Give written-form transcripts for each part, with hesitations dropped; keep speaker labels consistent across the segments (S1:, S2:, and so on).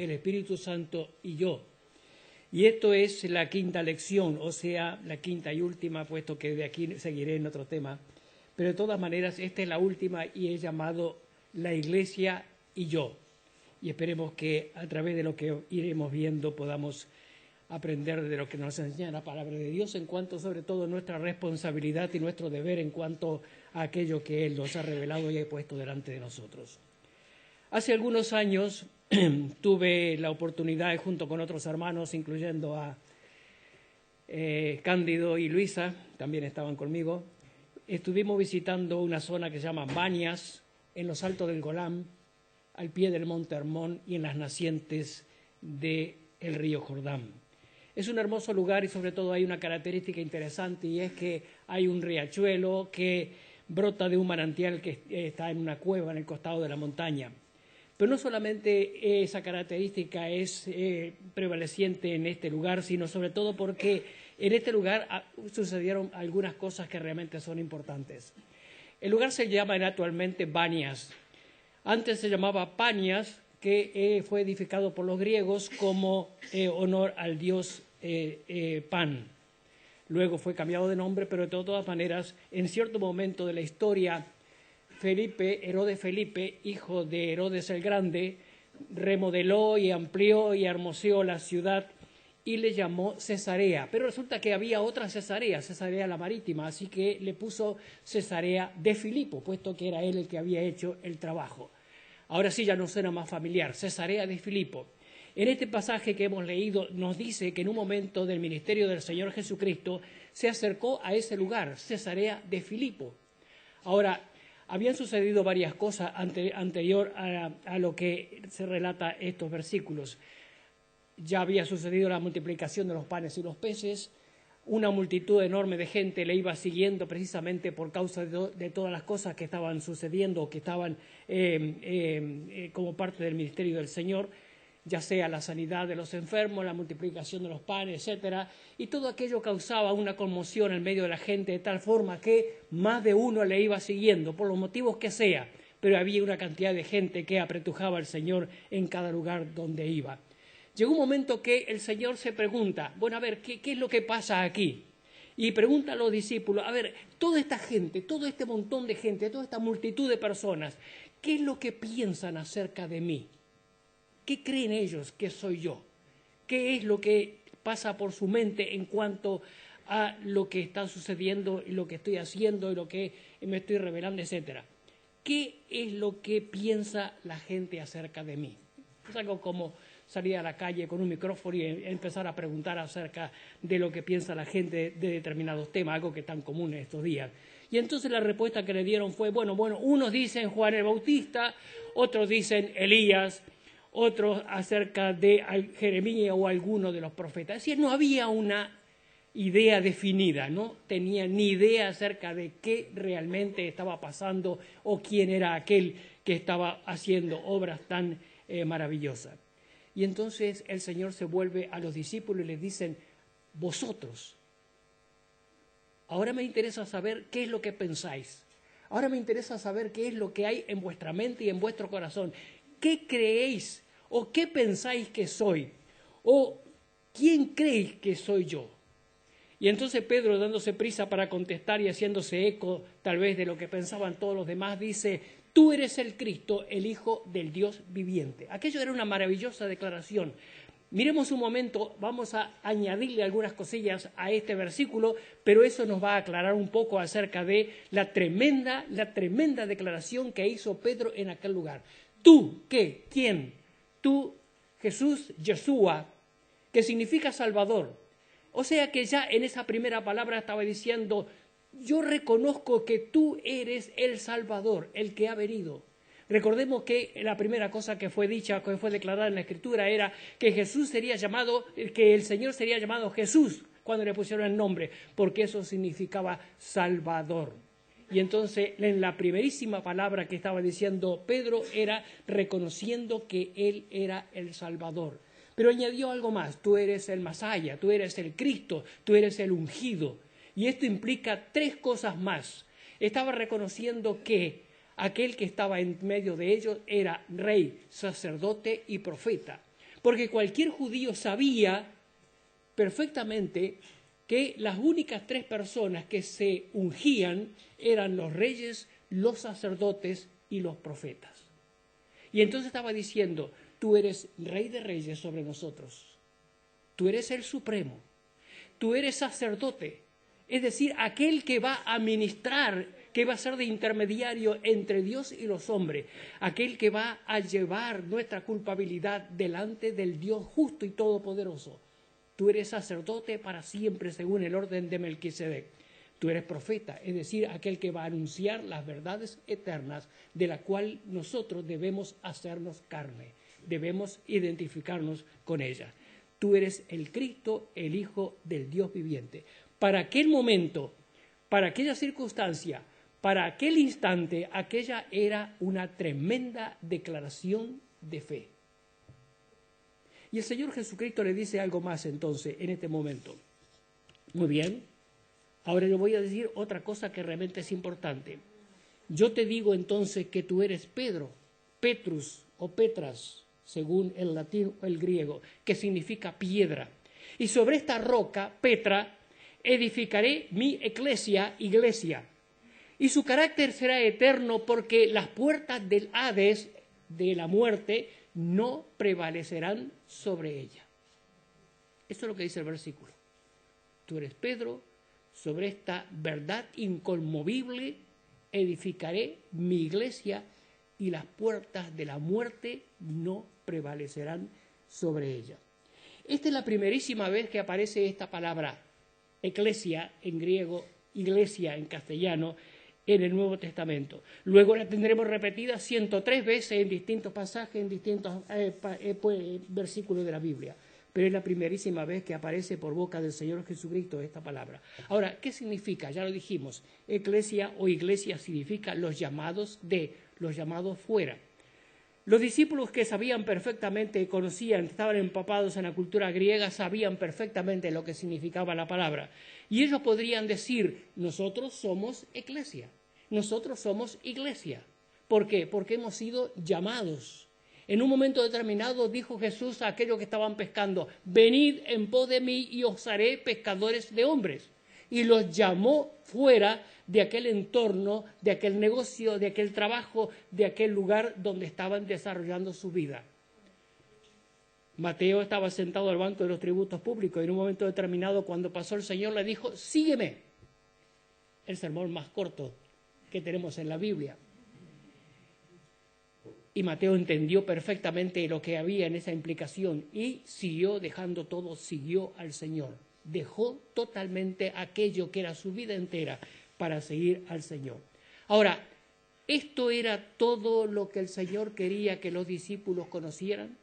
S1: el Espíritu Santo y yo. Y esto es la quinta lección, o sea, la quinta y última, puesto que de aquí seguiré en otro tema. Pero de todas maneras, esta es la última y es llamado la Iglesia y yo. Y esperemos que a través de lo que iremos viendo podamos aprender de lo que nos enseña la palabra de Dios en cuanto sobre todo nuestra responsabilidad y nuestro deber en cuanto a aquello que Él nos ha revelado y ha puesto delante de nosotros. Hace algunos años tuve la oportunidad, junto con otros hermanos, incluyendo a Cándido y Luisa, también estaban conmigo, estuvimos visitando una zona que se llama Banias, en los altos del Golán, al pie del Monte Hermón y en las nacientes del río Jordán. Es un hermoso lugar y sobre todo hay una característica interesante y es que hay un riachuelo que brota de un manantial que está en una cueva en el costado de la montaña. Pero no solamente esa característica es prevaleciente en este lugar, sino sobre todo porque en este lugar sucedieron algunas cosas que realmente son importantes. El lugar se llama actualmente Banias. Antes se llamaba Panias, que fue edificado por los griegos como honor al dios Pan. Luego fue cambiado de nombre, pero de todas maneras, en cierto momento de la historia, Herodes Felipe, hijo de Herodes el Grande, remodeló y amplió y hermoseó la ciudad y le llamó Cesarea. Pero resulta que había otra Cesarea, Cesarea la Marítima, así que le puso Cesarea de Filipo, puesto que era él el que había hecho el trabajo. Ahora sí ya nos suena más familiar, Cesarea de Filipo. En este pasaje que hemos leído nos dice que en un momento del ministerio del Señor Jesucristo se acercó a ese lugar, Cesarea de Filipo. Ahora, habían sucedido varias cosas anterior a lo que se relata estos versículos. Ya había sucedido la multiplicación de los panes y los peces, una multitud enorme de gente le iba siguiendo precisamente por causa de todas las cosas que estaban sucediendo, que estaban como parte del ministerio del Señor, ya sea la sanidad de los enfermos, la multiplicación de los panes, etcétera, y todo aquello causaba una conmoción en medio de la gente de tal forma que más de uno le iba siguiendo, por los motivos que sea, pero había una cantidad de gente que apretujaba al Señor en cada lugar donde iba. Llegó un momento que el Señor se pregunta, bueno, a ver, ¿qué es lo que pasa aquí? Y pregunta a los discípulos, a ver, toda esta gente, todo este montón de gente, toda esta multitud de personas, ¿qué es lo que piensan acerca de mí? ¿Qué creen ellos que soy yo? ¿Qué es lo que pasa por su mente en cuanto a lo que está sucediendo y lo que estoy haciendo y lo que me estoy revelando, etcétera? ¿Qué es lo que piensa la gente acerca de mí? Es algo como salir a la calle con un micrófono y empezar a preguntar acerca de lo que piensa la gente de determinados temas, algo que es tan común en estos días. Y entonces la respuesta que le dieron fue, bueno, unos dicen Juan el Bautista, otros dicen Elías, otros acerca de Jeremías o alguno de los profetas. Es decir, no había una idea definida, no tenían ni idea acerca de qué realmente estaba pasando o quién era aquel que estaba haciendo obras tan maravillosas. Y entonces el Señor se vuelve a los discípulos y les dicen, vosotros, ahora me interesa saber qué es lo que pensáis. Ahora me interesa saber qué es lo que hay en vuestra mente y en vuestro corazón. ¿Qué creéis o qué pensáis que soy? ¿O quién creéis que soy yo? Y entonces Pedro, dándose prisa para contestar y haciéndose eco tal vez de lo que pensaban todos los demás, dice, tú eres el Cristo, el Hijo del Dios viviente. Aquello era una maravillosa declaración. Miremos un momento, vamos a añadirle algunas cosillas a este versículo, pero eso nos va a aclarar un poco acerca de la tremenda declaración que hizo Pedro en aquel lugar. ¿Tú qué? ¿Quién? Tú, Jesús, Yeshua, que significa Salvador. O sea que ya en esa primera palabra estaba diciendo, yo reconozco que tú eres el Salvador, el que ha venido. Recordemos que la primera cosa que fue dicha, que fue declarada en la Escritura era que Jesús sería llamado, que el Señor sería llamado Jesús cuando le pusieron el nombre, porque eso significaba Salvador. Y entonces en la primerísima palabra que estaba diciendo Pedro era reconociendo que Él era el Salvador. Pero añadió algo más, tú eres el Masaya, tú eres el Cristo, tú eres el ungido. Y esto implica tres cosas más. Estaba reconociendo que aquel que estaba en medio de ellos era rey, sacerdote y profeta. porque cualquier judío sabía perfectamente que las únicas 3 personas que se ungían eran los reyes, los sacerdotes y los profetas. Y entonces estaba diciendo, tú eres rey de reyes sobre nosotros, tú eres el supremo, tú eres sacerdote, es decir, aquel que va a ministrar, que va a ser de intermediario entre Dios y los hombres, aquel que va a llevar nuestra culpabilidad delante del Dios justo y todopoderoso. Tú eres sacerdote para siempre según el orden de Melquisedec. Tú eres profeta, es decir, aquel que va a anunciar las verdades eternas de la cual nosotros debemos hacernos carne, debemos identificarnos con ella. Tú eres el Cristo, el Hijo del Dios viviente. Para aquel momento, para aquella circunstancia, para aquel instante, aquella era una tremenda declaración de fe. Y el Señor Jesucristo le dice algo más entonces en este momento. Muy bien, ahora yo voy a decir otra cosa que realmente es importante. Yo te digo entonces que tú eres Pedro, Petrus o Petras, según el latín o el griego, que significa piedra. Y sobre esta roca, Petra, edificaré mi iglesia, y su carácter será eterno porque las puertas del Hades, de la muerte, no prevalecerán sobre ella. Eso es lo que dice el versículo. Tú eres Pedro, sobre esta verdad inconmovible edificaré mi iglesia y las puertas de la muerte no prevalecerán sobre ella. Esta es la primerísima vez que aparece esta palabra, eclesia en griego, iglesia en castellano, en el Nuevo Testamento. Luego la tendremos repetida 103 veces en distintos pasajes, en distintos versículos de la Biblia. Pero es la primerísima vez que aparece por boca del Señor Jesucristo esta palabra. Ahora, ¿qué significa? Ya lo dijimos. Eclesia o iglesia significa los llamados fuera. Los discípulos que sabían perfectamente, conocían, estaban empapados en la cultura griega, sabían perfectamente lo que significaba la palabra. Y ellos podrían decir, nosotros somos eclesia, nosotros somos iglesia. ¿Por qué? Porque hemos sido llamados. En un momento determinado dijo Jesús a aquellos que estaban pescando, venid en pos de mí y os haré pescadores de hombres. Y los llamó fuera de aquel entorno, de aquel negocio, de aquel trabajo, de aquel lugar donde estaban desarrollando su vida. Mateo estaba sentado al banco de los tributos públicos y en un momento determinado, cuando pasó el Señor, le dijo, sígueme. El sermón más corto que tenemos en la Biblia. Y Mateo entendió perfectamente lo que había en esa implicación y siguió dejando todo, siguió al Señor. Dejó totalmente aquello que era su vida entera para seguir al Señor. Ahora, ¿esto era todo lo que el Señor quería que los discípulos conocieran?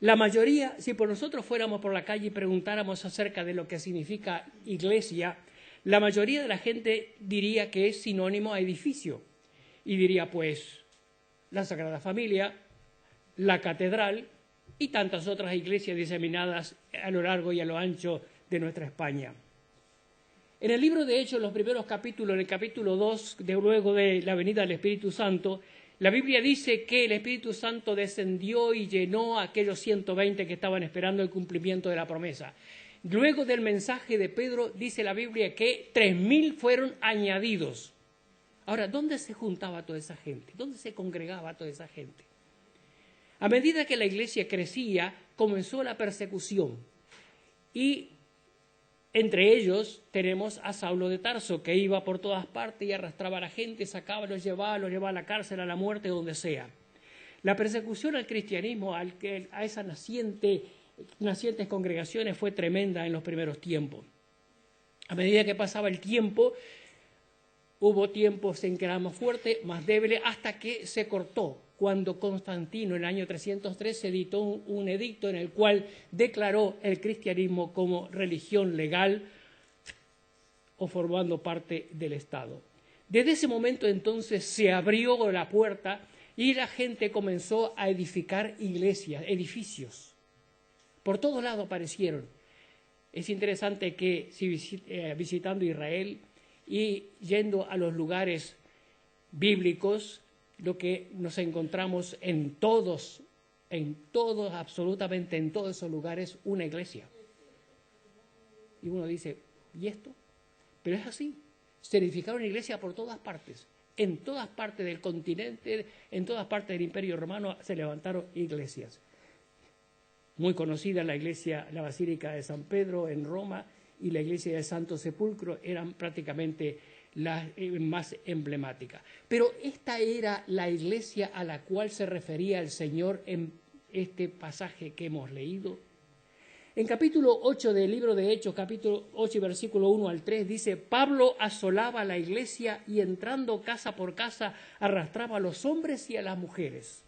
S1: La mayoría, si por nosotros fuéramos por la calle y preguntáramos acerca de lo que significa iglesia, la mayoría de la gente diría que es sinónimo a edificio. Y diría, pues, la Sagrada Familia, la Catedral y tantas otras iglesias diseminadas a lo largo y a lo ancho de nuestra España. En el libro de Hechos, los primeros capítulos, en el capítulo 2, luego de la venida del Espíritu Santo, la Biblia dice que el Espíritu Santo descendió y llenó a aquellos 120 que estaban esperando el cumplimiento de la promesa. Luego del mensaje de Pedro, dice la Biblia que 3.000 fueron añadidos. Ahora, ¿dónde se juntaba toda esa gente? ¿Dónde se congregaba toda esa gente? A medida que la iglesia crecía, comenzó la persecución. Y entre ellos tenemos a Saulo de Tarso, que iba por todas partes y arrastraba a la gente, sacaba, los llevaba a la cárcel, a la muerte, donde sea. La persecución al cristianismo, a esas nacientes congregaciones fue tremenda en los primeros tiempos. A medida que pasaba el tiempo, hubo tiempos en que era más fuerte, más débil, hasta que se cortó, cuando Constantino en el año 303 se editó un edicto en el cual declaró el cristianismo como religión legal o formando parte del Estado. Desde ese momento entonces se abrió la puerta y la gente comenzó a edificar iglesias, edificios. Por todos lados aparecieron. Es interesante que si visitando Israel y yendo a los lugares bíblicos, lo que nos encontramos en todos en todos, absolutamente en todos esos lugares, una iglesia. Y uno dice, ¿y esto? Pero es así. Se edificaron iglesias por todas partes. En todas partes del continente, en todas partes del Imperio Romano se levantaron iglesias. Muy conocida la iglesia, la Basílica de San Pedro en Roma y la iglesia de Santo Sepulcro eran prácticamente las más emblemáticas. Pero esta era la iglesia a la cual se refería el Señor en este pasaje que hemos leído. En capítulo 8 del libro de Hechos, capítulo 8, versículo 1 al 3, dice, Pablo asolaba la iglesia y entrando casa por casa arrastraba a los hombres y a las mujeres.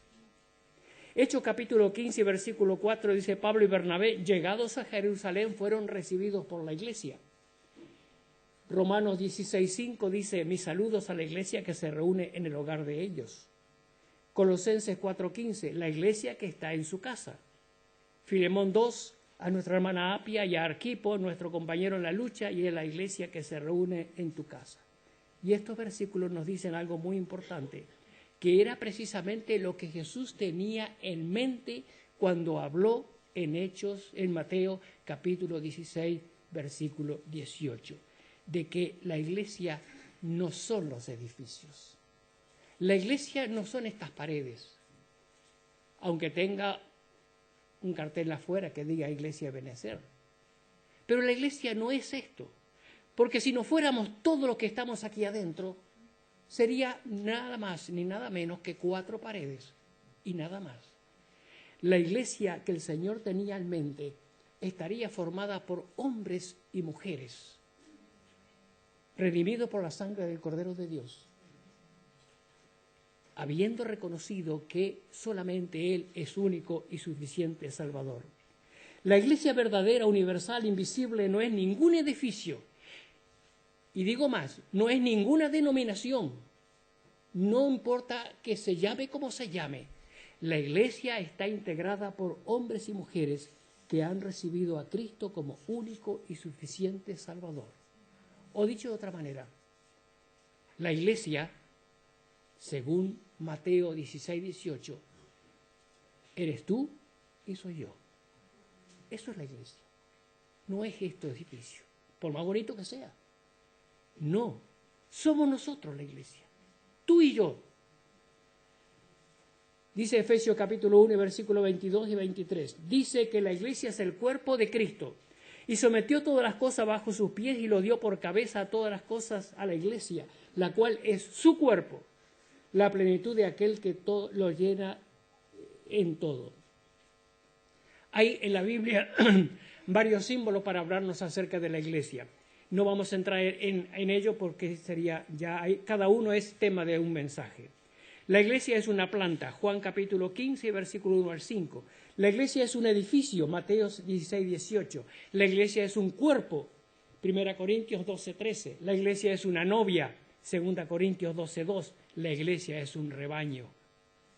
S1: Hechos capítulo 15, versículo 4, dice, Pablo y Bernabé, llegados a Jerusalén, fueron recibidos por la iglesia. Romanos 16, 5 dice, mis saludos a la iglesia que se reúne en el hogar de ellos. Colosenses 4, 15, la iglesia que está en su casa. Filemón 2, a nuestra hermana Apia y a Arquipo, nuestro compañero en la lucha, y a la iglesia que se reúne en tu casa. Y estos versículos nos dicen algo muy importante, que era precisamente lo que Jesús tenía en mente cuando habló en Hechos, en Mateo capítulo 16, versículo 18, de que la iglesia no son los edificios. La iglesia no son estas paredes, aunque tenga un cartel afuera que diga Iglesia Benecer. Pero la iglesia no es esto, porque si no fuéramos todos los que estamos aquí adentro, sería nada más ni nada menos que 4 paredes y nada más. La iglesia que el Señor tenía en mente estaría formada por hombres y mujeres, redimidos por la sangre del Cordero de Dios, habiendo reconocido que solamente Él es único y suficiente Salvador. La iglesia verdadera, universal, invisible, no es ningún edificio. Y digo más, no es ninguna denominación. No importa que se llame como se llame. La iglesia está integrada por hombres y mujeres que han recibido a Cristo como único y suficiente Salvador. O dicho de otra manera, la iglesia, según Mateo 16, 18, eres tú y soy yo. Eso es la iglesia. No es este edificio, por más bonito que sea. No, somos nosotros la iglesia, tú y yo. Dice Efesios capítulo 1, versículos 22 y 23. Dice que la iglesia es el cuerpo de Cristo y sometió todas las cosas bajo sus pies y lo dio por cabeza a todas las cosas a la iglesia, la cual es su cuerpo, la plenitud de aquel que todo lo llena en todo. Hay en la Biblia varios símbolos para hablarnos acerca de la iglesia. No vamos a entrar en ello porque sería cada uno es tema de un mensaje. La iglesia es una planta, Juan capítulo 15, versículo 1 al 5. La iglesia es un edificio, Mateo 16, 18. La iglesia es un cuerpo, 1 Corintios 12, 13. La iglesia es una novia, 2 Corintios 12, 2. La iglesia es un rebaño,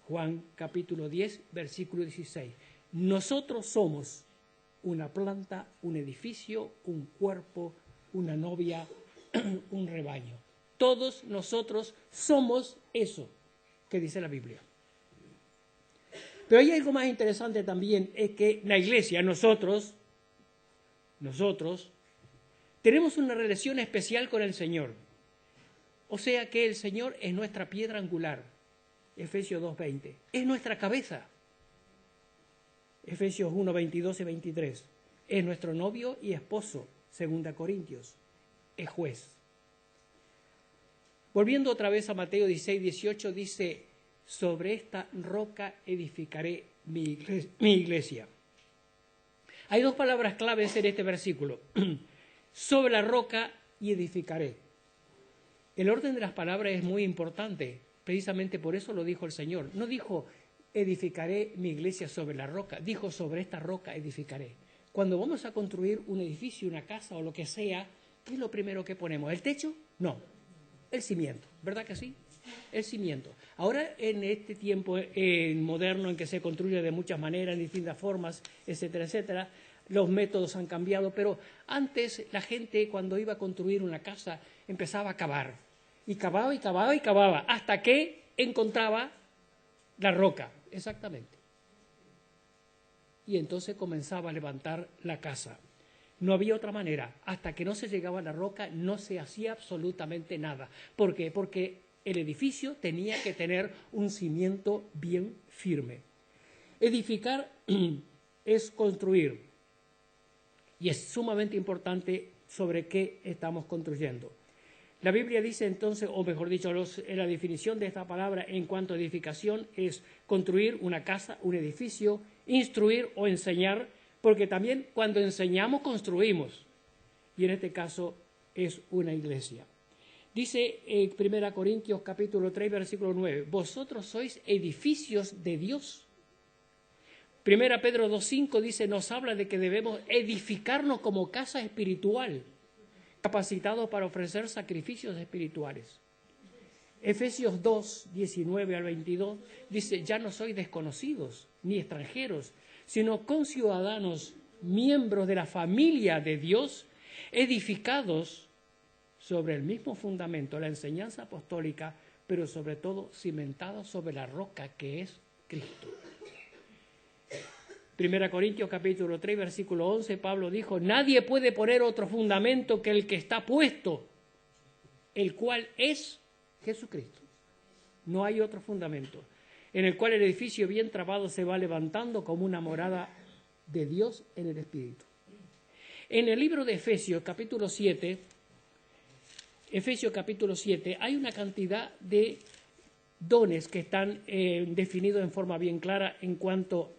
S1: Juan capítulo 10, versículo 16. Nosotros somos una planta, un edificio, un cuerpo, una novia, un rebaño. Todos nosotros somos eso que dice la Biblia. Pero hay algo más interesante también, es que la iglesia, nosotros, tenemos una relación especial con el Señor. O sea que el Señor es nuestra piedra angular, Efesios 2:20. Es nuestra cabeza, Efesios 1:22 y 23. Es nuestro novio y esposo, 2 Corintios. Es juez. Volviendo otra vez a Mateo 16, 18, dice, sobre esta roca edificaré mi iglesia. Hay 2 palabras claves en este versículo, sobre la roca y edificaré. El orden de las palabras es muy importante, precisamente por eso lo dijo el Señor. No dijo, edificaré mi iglesia sobre la roca, dijo, sobre esta roca edificaré. Cuando vamos a construir un edificio, una casa o lo que sea, ¿qué es lo primero que ponemos? ¿El techo? No, el cimiento, ¿verdad que sí? El cimiento. Ahora, en este tiempo moderno en que se construye de muchas maneras, en distintas formas, etcétera, etcétera, los métodos han cambiado, pero antes la gente cuando iba a construir una casa empezaba a cavar, y cavaba, y cavaba, y cavaba, hasta que encontraba la roca, exactamente. y entonces comenzaba a levantar la casa. No había otra manera. Hasta que no se llegaba a la roca no se hacía absolutamente nada. ¿Por qué? Porque el edificio tenía que tener un cimiento bien firme. Edificar es construir, y es sumamente importante sobre qué estamos construyendo. La Biblia dice entonces, o mejor dicho, la definición de esta palabra en cuanto a edificación es construir una casa, un edificio, instruir o enseñar, porque también cuando enseñamos construimos, y en este caso es una iglesia. Dice en 1 Corintios capítulo 3, versículo 9, vosotros sois edificios de Dios. 1 Pedro 2.5 dice, nos habla de que debemos edificarnos como casa espiritual, capacitados para ofrecer sacrificios espirituales. Efesios 2, 19 al 22 dice, ya no sois desconocidos ni extranjeros, sino conciudadanos, miembros de la familia de Dios, edificados sobre el mismo fundamento, la enseñanza apostólica, pero sobre todo cimentados sobre la roca que es Cristo. 1 Corintios capítulo 3, versículo 11, Pablo dijo, nadie puede poner otro fundamento que el que está puesto, el cual es Jesucristo. No hay otro fundamento, en el cual el edificio bien trabado se va levantando como una morada de Dios en el Espíritu. En el libro de Efesios capítulo 7, hay una cantidad de dones que están definidos en forma bien clara en cuanto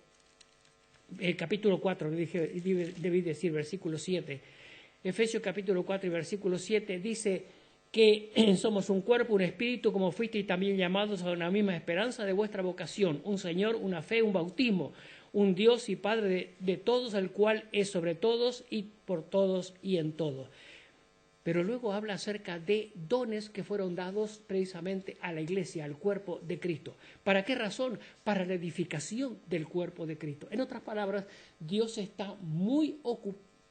S1: el capítulo 4, debí decir versículo 7. Efesios capítulo 4 y versículo 7 dice que somos un cuerpo, un espíritu, como fuisteis también llamados a una misma esperanza de vuestra vocación, un Señor, una fe, un bautismo, un Dios y Padre de todos, el cual es sobre todos y por todos y en todos. Pero luego habla acerca de dones que fueron dados precisamente a la iglesia, al cuerpo de Cristo. ¿Para qué razón? Para la edificación del cuerpo de Cristo. En otras palabras, Dios está muy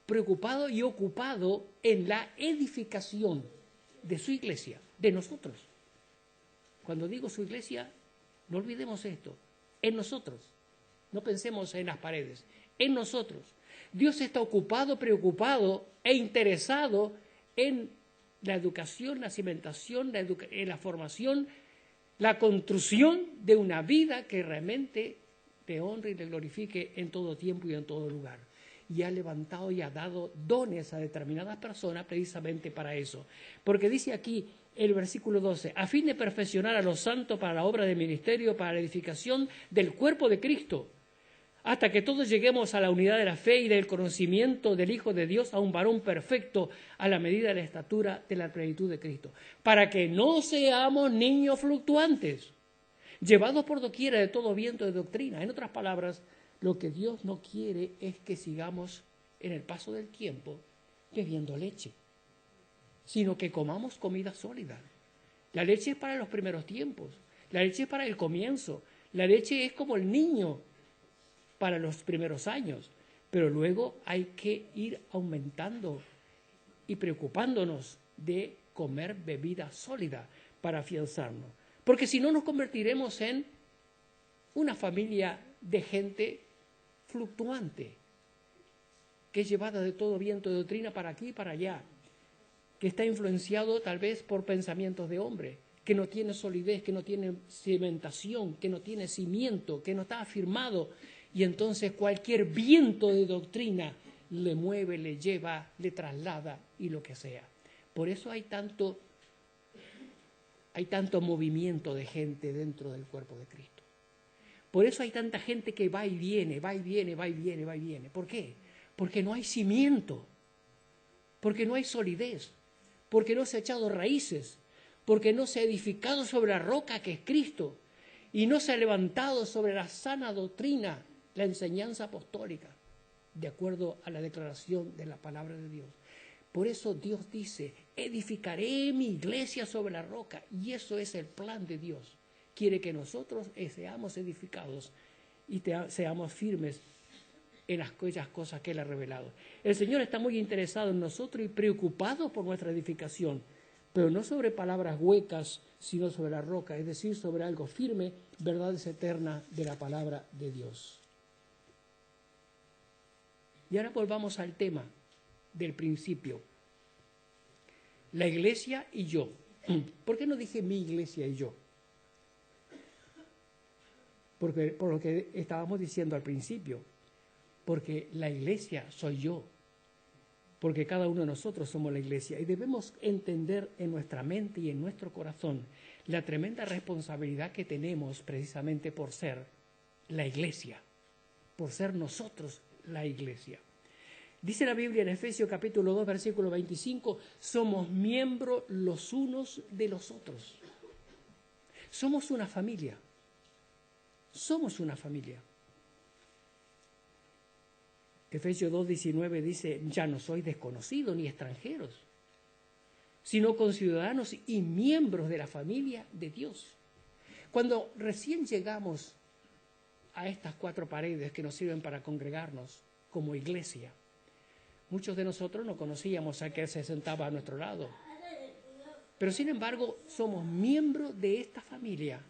S1: preocupado y ocupado en la edificación de su iglesia, de nosotros. Cuando digo su iglesia, no olvidemos esto, en nosotros. No pensemos en las paredes, en nosotros. Dios está ocupado, preocupado e interesado en la educación, la cimentación, en la formación, la construcción de una vida que realmente te honre y te glorifique en todo tiempo y en todo lugar. Y ha levantado y ha dado dones a determinadas personas precisamente para eso. Porque dice aquí el versículo 12, a fin de perfeccionar a los santos para la obra del ministerio, para la edificación del cuerpo de Cristo, hasta que todos lleguemos a la unidad de la fe y del conocimiento del Hijo de Dios, a un varón perfecto, a la medida de la estatura de la plenitud de Cristo, para que no seamos niños fluctuantes, llevados por doquiera de todo viento de doctrina. En otras palabras, lo que Dios no quiere es que sigamos en el paso del tiempo bebiendo leche, sino que comamos comida sólida. La leche es para los primeros tiempos, la leche es para el comienzo, la leche es como el niño para los primeros años, pero luego hay que ir aumentando y preocupándonos de comer bebida sólida para afianzarnos, porque si no nos convertiremos en una familia de gente fluctuante, que es llevada de todo viento de doctrina para aquí y para allá, que está influenciado tal vez por pensamientos de hombre, que no tiene solidez, que no tiene cimentación, que no tiene cimiento, que no está afirmado. Y entonces cualquier viento de doctrina le mueve, le lleva, le traslada y lo que sea. Por eso hay tanto movimiento de gente dentro del cuerpo de Cristo. Por eso hay tanta gente que va y viene, va y viene, va y viene, va y viene. ¿Por qué? Porque no hay cimiento, porque no hay solidez, porque no se ha echado raíces, porque no se ha edificado sobre la roca que es Cristo y no se ha levantado sobre la sana doctrina, la enseñanza apostólica, de acuerdo a la declaración de la palabra de Dios. Por eso Dios dice, edificaré mi iglesia sobre la roca, y eso es el plan de Dios. Quiere que nosotros seamos edificados y seamos firmes en aquellas cosas que Él ha revelado. El Señor está muy interesado en nosotros y preocupado por nuestra edificación, pero no sobre palabras huecas, sino sobre la roca, es decir, sobre algo firme, verdades eternas de la palabra de Dios. Y ahora volvamos al tema del principio. La iglesia y yo. ¿Por qué no dije mi iglesia y yo? Porque, por lo que estábamos diciendo al principio. Porque la iglesia soy yo. Porque cada uno de nosotros somos la iglesia. Y debemos entender en nuestra mente y en nuestro corazón la tremenda responsabilidad que tenemos precisamente por ser la iglesia. Por ser nosotros la iglesia. Dice la Biblia en Efesios capítulo 2, versículo 25, somos miembros los unos de los otros. Somos una familia. Somos una familia. Efesios 2, 19 dice, ya no sois desconocidos ni extranjeros, sino conciudadanos y miembros de la familia de Dios. Cuando recién llegamos a estas 4 paredes que nos sirven para congregarnos como iglesia, muchos de nosotros no conocíamos a aquel que se sentaba a nuestro lado. Pero sin embargo, somos miembros de esta familia.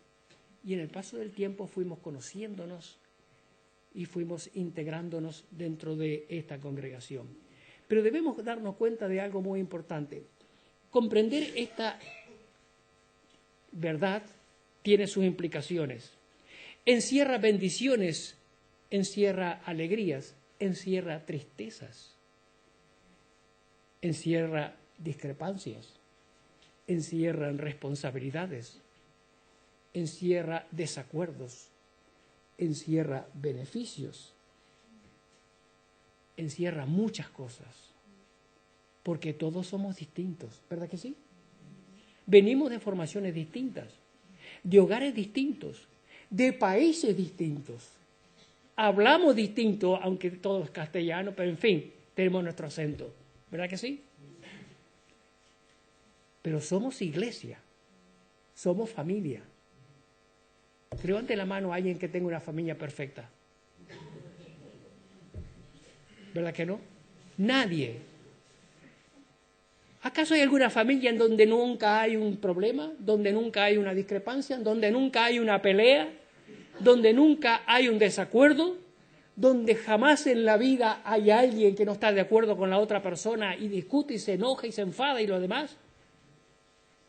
S1: Y en el paso del tiempo fuimos conociéndonos y fuimos integrándonos dentro de esta congregación. Pero debemos darnos cuenta de algo muy importante. Comprender esta verdad tiene sus implicaciones. Encierra bendiciones, encierra alegrías, encierra tristezas. Encierra discrepancias, encierra responsabilidades, encierra desacuerdos, encierra beneficios, encierra muchas cosas, porque todos somos distintos, ¿verdad que sí? Venimos de formaciones distintas, de hogares distintos, de países distintos, hablamos distinto, aunque todo es castellano, pero en fin, tenemos nuestro acento. ¿Verdad que sí? Pero somos iglesia, somos familia. Levante la mano a alguien que tenga una familia perfecta. ¿Verdad que no? Nadie. ¿Acaso hay alguna familia en donde nunca hay un problema, donde nunca hay una discrepancia, donde nunca hay una pelea, donde nunca hay un desacuerdo? Donde jamás en la vida hay alguien que no está de acuerdo con la otra persona y discute y se enoja y se enfada y lo demás?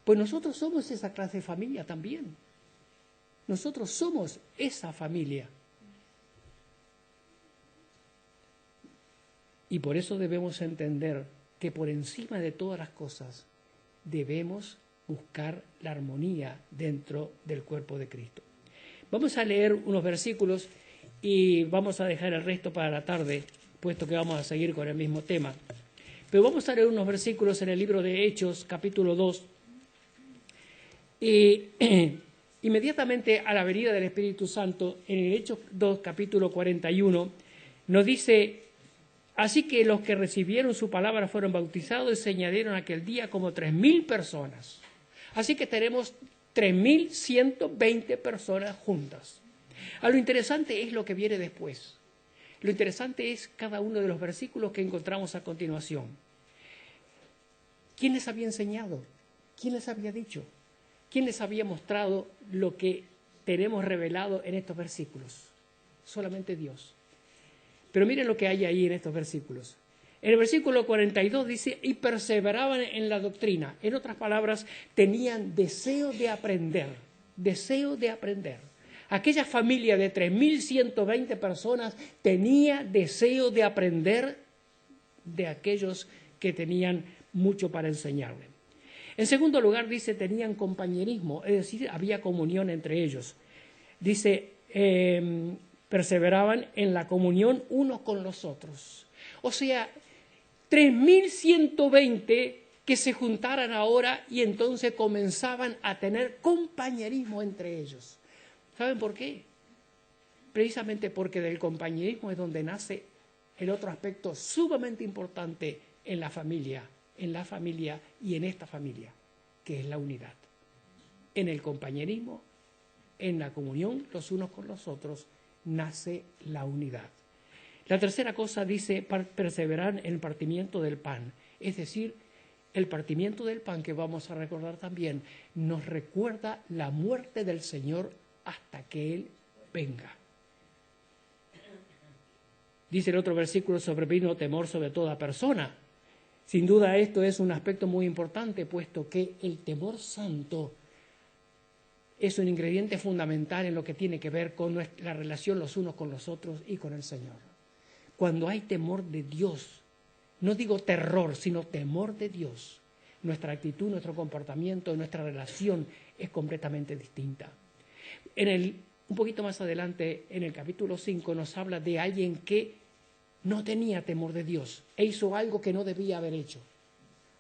S1: Pues nosotros somos esa clase de familia también. Nosotros somos esa familia. Y por eso debemos entender que por encima de todas las cosas debemos buscar la armonía dentro del cuerpo de Cristo. Vamos a leer unos versículos y vamos a dejar el resto para la tarde, puesto que vamos a seguir con el mismo tema. Pero vamos a leer unos versículos en el libro de Hechos, capítulo 2. Y inmediatamente a la venida del Espíritu Santo, en el Hechos 2, capítulo 41, nos dice, así que los que recibieron su palabra fueron bautizados y se añadieron aquel día como 3.000 personas. Así que tenemos 3.120 personas juntas. Lo interesante es lo que viene después. Lo interesante es cada uno de los versículos que encontramos a continuación. ¿Quién les había enseñado? ¿Quién les había dicho? ¿Quién les había mostrado lo que tenemos revelado en estos versículos? Solamente Dios. Pero miren lo que hay ahí en estos versículos. En el versículo 42 dice, y perseveraban en la doctrina. En otras palabras, tenían deseo de aprender. Deseo de aprender. Aquella familia de 3.120 personas tenía deseo de aprender de aquellos que tenían mucho para enseñarle. En segundo lugar, dice, tenían compañerismo, es decir, había comunión entre ellos. Dice, perseveraban en la comunión unos con los otros. O sea, 3.120 que se juntaran ahora y entonces comenzaban a tener compañerismo entre ellos. ¿Saben por qué? Precisamente porque del compañerismo es donde nace el otro aspecto sumamente importante en la familia y en esta familia, que es la unidad. En el compañerismo, en la comunión los unos con los otros, nace la unidad. La tercera cosa dice, perseverar en el partimiento del pan. Es decir, el partimiento del pan, que vamos a recordar también, nos recuerda la muerte del Señor hasta que Él venga. Dice el otro versículo, sobrevino temor sobre toda persona. Sin duda esto es un aspecto muy importante, puesto que el temor santo es un ingrediente fundamental en lo que tiene que ver con la relación los unos con los otros y con el Señor. Cuando hay temor de Dios, no digo terror, sino temor de Dios, nuestra actitud, nuestro comportamiento, nuestra relación es completamente distinta. Un poquito más adelante, en el capítulo 5, nos habla de alguien que no tenía temor de Dios e hizo algo que no debía haber hecho.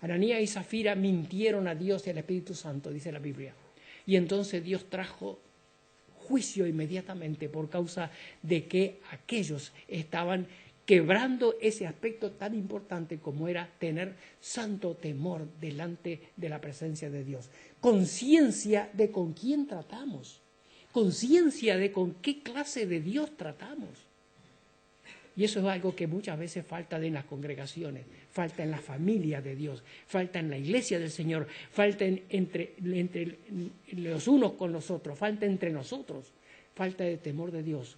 S1: Ananías y Zafira mintieron a Dios y al Espíritu Santo, dice la Biblia. Y entonces Dios trajo juicio inmediatamente por causa de que aquellos estaban quebrando ese aspecto tan importante como era tener santo temor delante de la presencia de Dios. Conciencia de con quién tratamos. Conciencia de con qué clase de Dios tratamos. Y eso es algo que muchas veces falta en las congregaciones, falta en la familia de Dios, falta en la iglesia del Señor, falta entre los unos con los otros, falta entre nosotros, falta de temor de Dios,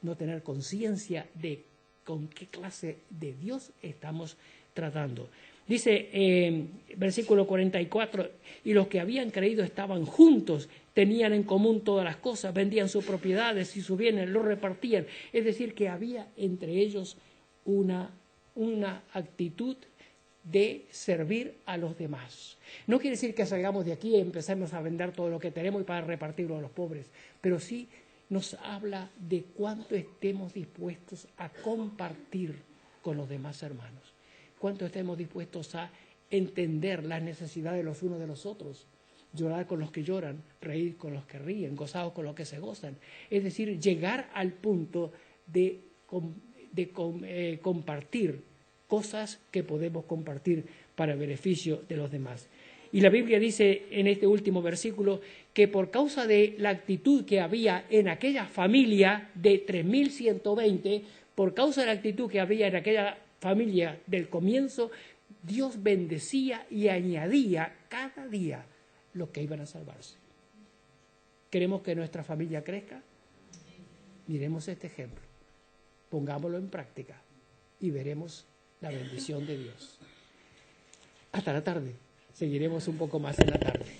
S1: no tener conciencia de con qué clase de Dios estamos tratando. Dice versículo 44, y los que habían creído estaban juntos, tenían en común todas las cosas, vendían sus propiedades y sus bienes, los repartían. Es decir, que había entre ellos una actitud de servir a los demás. No quiere decir que salgamos de aquí y empecemos a vender todo lo que tenemos y para repartirlo a los pobres, pero sí nos habla de cuánto estemos dispuestos a compartir con los demás hermanos, cuánto estemos dispuestos a entender las necesidades de los unos de los otros, llorar con los que lloran, reír con los que ríen, gozados con los que se gozan. Es decir, llegar al punto de compartir cosas que podemos compartir para el beneficio de los demás. Y la Biblia dice en este último versículo que por causa de la actitud que había en aquella familia de 3.120, por causa de la actitud que había en aquella familia del comienzo, Dios bendecía y añadía cada día los que iban a salvarse. ¿Queremos que nuestra familia crezca? Miremos este ejemplo, pongámoslo en práctica y veremos la bendición de Dios. Hasta la tarde, seguiremos un poco más en la tarde.